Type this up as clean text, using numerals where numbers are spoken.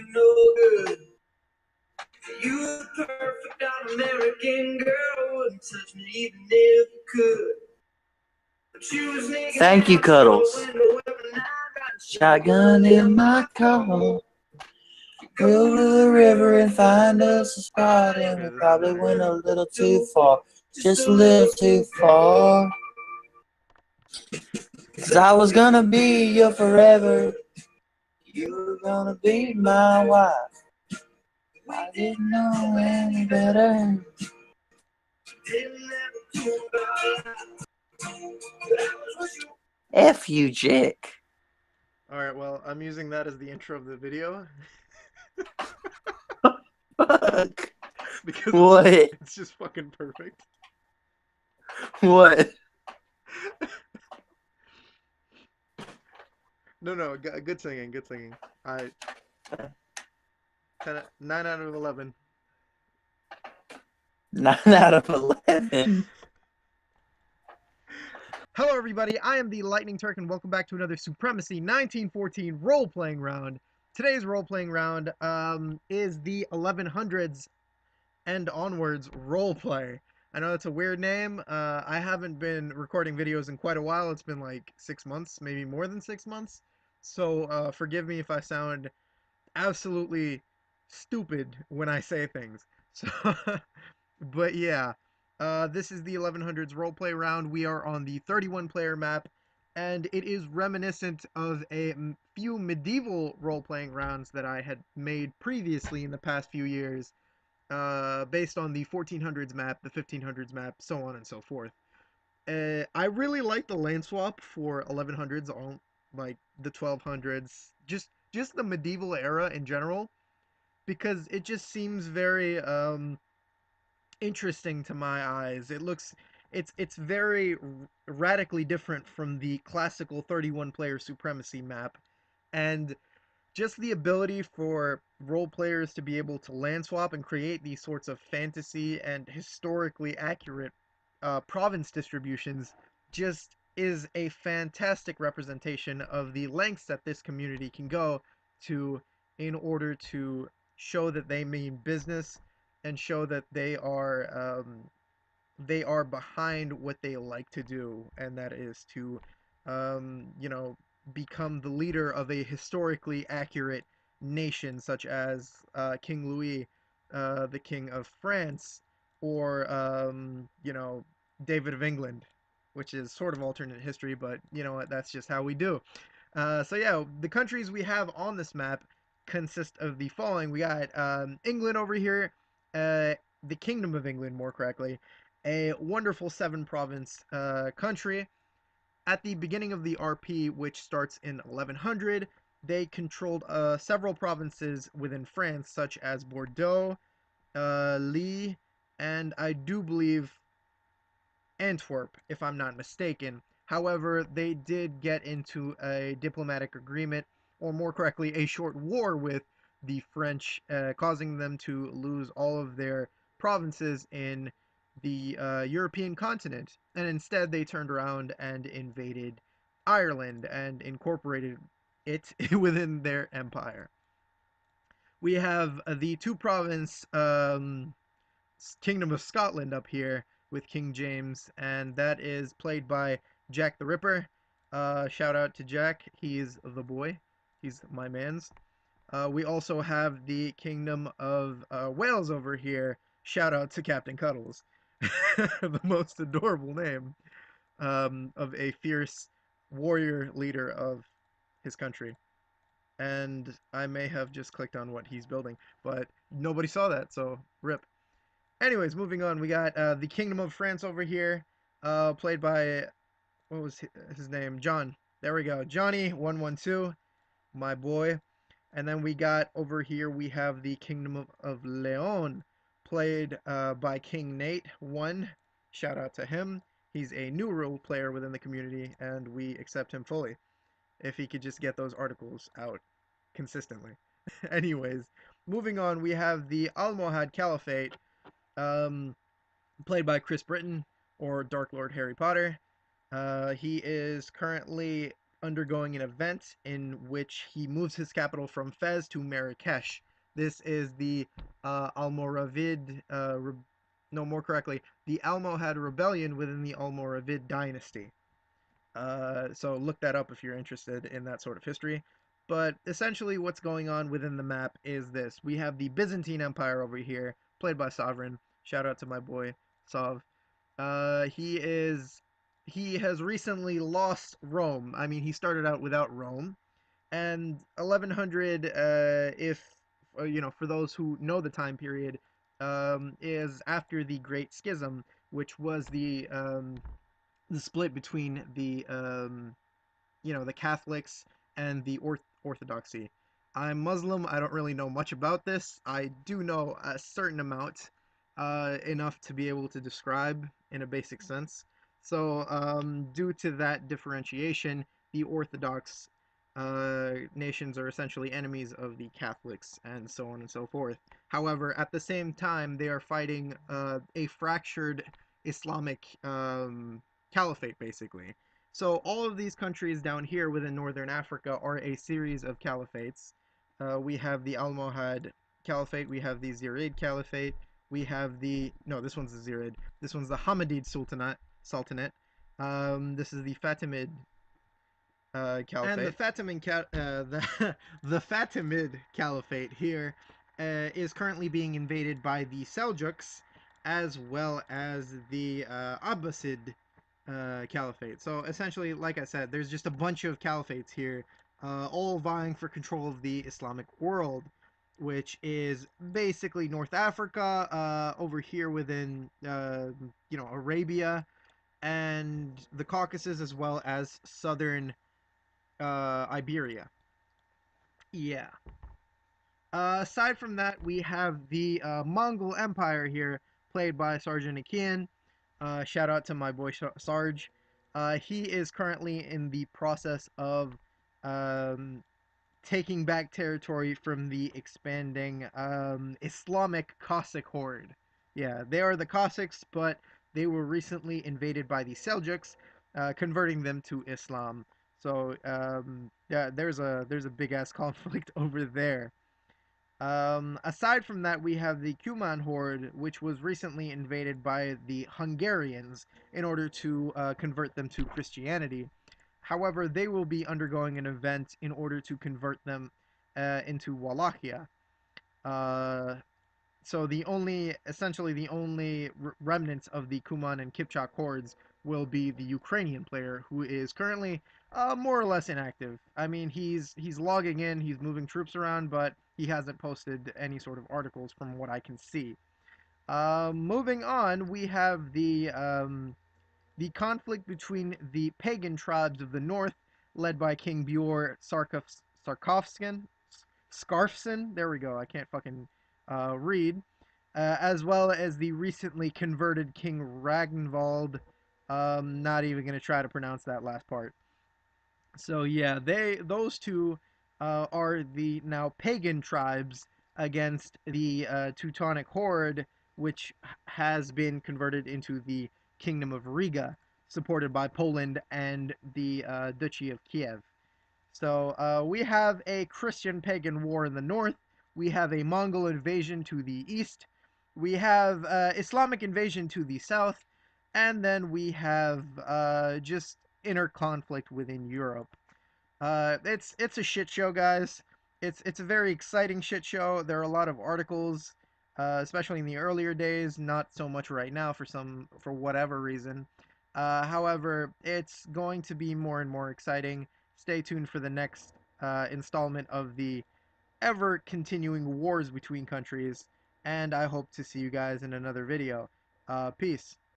to no good. You were the perfect all-American girl, wouldn't touch me even if you could. But you was naked. Thank you, Cuddles. Shotgun in my car. Go to the river and find us a spot, and we probably went a little too far, just a little too far. 'Cause I was gonna be your forever, you were gonna be my wife. I didn't know any better. F you, Jack. Alright, well, I'm using that as the intro of the video. Fuck. Because What? it's just fucking perfect. What? No, good singing, good singing. 9 out of 11. 9 out of 11. Hello everybody, I am the LightningTurk and welcome back to another Supremacy 1914 role-playing round. Today's role-playing round is the 1100s and onwards roleplay. I know that's a weird name. I haven't been recording videos in quite a while. It's been like 6 months, maybe more than 6 months. So forgive me if I sound absolutely stupid when I say things. So, but yeah, this is the 1100s roleplay round. We are on the 31 player map, and it is reminiscent of a few medieval role-playing rounds that I had made previously in the past few years, based on the 1400s map, the 1500s map, so on and so forth. I really like the lane swap for 1100s, all like the 1200s, just the medieval era in general, because it just seems very interesting to my eyes. It's very radically different from the classical 31 player Supremacy map, and just the ability for role players to be able to land swap and create these sorts of fantasy and historically accurate province distributions just is a fantastic representation of the lengths that this community can go to in order to show that they mean business and show that they are behind what they like to do, and that is to you know, become the leader of a historically accurate nation such as King Louis, the King of France, or you know, David of England, which is sort of alternate history, but you know what, that's just how we do. So yeah, the countries we have on this map consist of the following. We got England over here, the Kingdom of England, more correctly, a wonderful 7 province country. At the beginning of the RP, which starts in 1100, they controlled several provinces within France, such as Bordeaux, Lille, and I do believe Antwerp, if I'm not mistaken. However, they did get into a diplomatic agreement, or more correctly, a short war with the French, causing them to lose all of their provinces in the European continent. And instead, they turned around and invaded Ireland and incorporated it within their empire. We have the 2 province Kingdom of Scotland up here with King James, and that is played by Jack the Ripper. Shout out to Jack, he's the boy, he's my man's. We also have the Kingdom of Wales over here. Shout out to Captain Cuddles, the most adorable name of a fierce warrior leader of his country. And I may have just clicked on what he's building, but nobody saw that, so rip. Anyways, moving on, we got the Kingdom of France over here, played by, what was his name? John. There we go. Johnny 112, my boy. And then we got over here, we have the Kingdom of Leon, played by King Nate 1. Shout out to him. He's a new role player within the community, and we accept him fully. If he could just get those articles out consistently. Anyways, moving on, we have the Almohad Caliphate, um, played by Chris Britton, or Dark Lord Harry Potter. He is currently undergoing an event in which he moves his capital from Fez to Marrakesh. This is the Almoravid, no, more correctly, the Almohad rebellion within the Almoravid dynasty. So look that up if you're interested in that sort of history. But essentially, what's going on within the map is this: we have the Byzantine Empire over here, played by Sovereign. Shout out to my boy Sov. He has recently lost Rome. I mean, he started out without Rome, and 1100, if for those who know the time period, is after the Great Schism, which was the split between the Catholics and the Orthodoxy. I'm Muslim. I don't really know much about this. I do know a certain amount, enough to be able to describe in a basic sense. So, due to that differentiation, the Orthodox nations are essentially enemies of the Catholics, and so on and so forth. However, at the same time, they are fighting a fractured Islamic caliphate, basically. So all of these countries down here within northern Africa are a series of caliphates. We have the Almohad Caliphate, we have the Zirid Caliphate, we have the no, this one's the Zirid. This one's the Hamidid Sultanate. This is the Fatimid Caliphate. And the the Fatimid Caliphate here is currently being invaded by the Seljuks as well as the Abbasid caliphate. So essentially, like I said, there's just a bunch of caliphates here, all vying for control of the Islamic world, which is basically North Africa, over here within Arabia and the Caucasus, as well as southern Iberia. Yeah. Aside from that, we have the Mongol Empire here, played by Sergeant Akian. Shout out to my boy Sarge. He is currently in the process of um, taking back territory from the expanding Islamic Cossack horde. Yeah, they are the Cossacks, but they were recently invaded by the Seljuks, converting them to Islam. So yeah, there's a big ass conflict over there. Aside from that, we have the Cuman horde, which was recently invaded by the Hungarians in order to convert them to Christianity. However, they will be undergoing an event in order to convert them into Wallachia. Uh, so essentially the only remnants of the Kuman and Kipchak hordes will be the Ukrainian player, who is currently more or less inactive. I mean, he's logging in, he's moving troops around, but he hasn't posted any sort of articles from what I can see. Moving on, we have the conflict between the pagan tribes of the north, led by King Bjor Sarkovskin, Scarfson. There we go. I can't fucking read. As well as the recently converted King Ragnvald. Not even gonna try to pronounce that last part. So yeah, those two are the now pagan tribes against the Teutonic horde, which has been converted into the Kingdom of Riga, supported by Poland and the Duchy of Kiev. So we have a Christian pagan war in the north. We have a Mongol invasion to the east. We have Islamic invasion to the south, and then we have just inner conflict within Europe. It's a shit show, guys. It's a very exciting shit show. There are a lot of articles, especially in the earlier days. Not so much right now for whatever reason. However, it's going to be more and more exciting. Stay tuned for the next installment of the ever continuing wars between countries, and I hope to see you guys in another video. Peace.